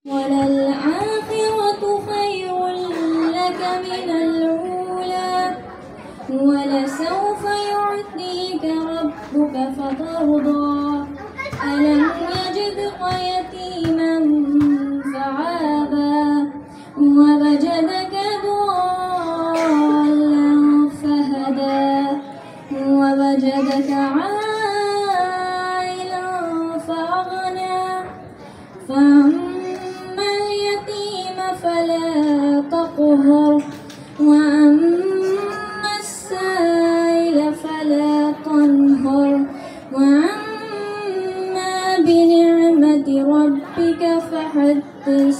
وللآخرة خير لك من الأولى ولسوف يعطيك ربك فترضى ألم يجدك يتيما فعابا ووجدك ضالا فهدى ووجدك عائلا فأغنى فأما اليتيم فلا تقهر وأما السائل فلا تنهر وأما بنعمة ربك فحدث.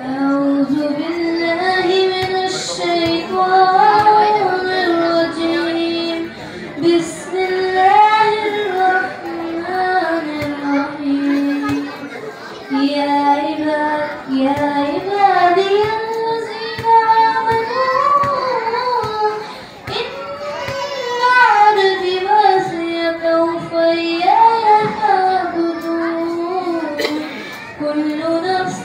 أعوذ بالله من الشيطان الرجيم بسم الله الرحمن الرحيم يا عبادي الذين آمنوا إن عرضي واسعة فإياي فاعبدون كل نفس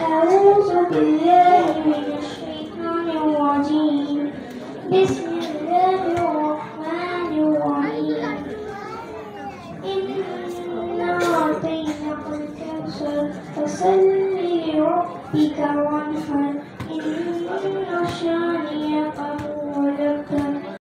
أعوذ بالله من الشيطان الرجيم بسم الله الرحمن الرحيم إنا أعطيناك الكوثر فصل لربك وانحر إن شانئك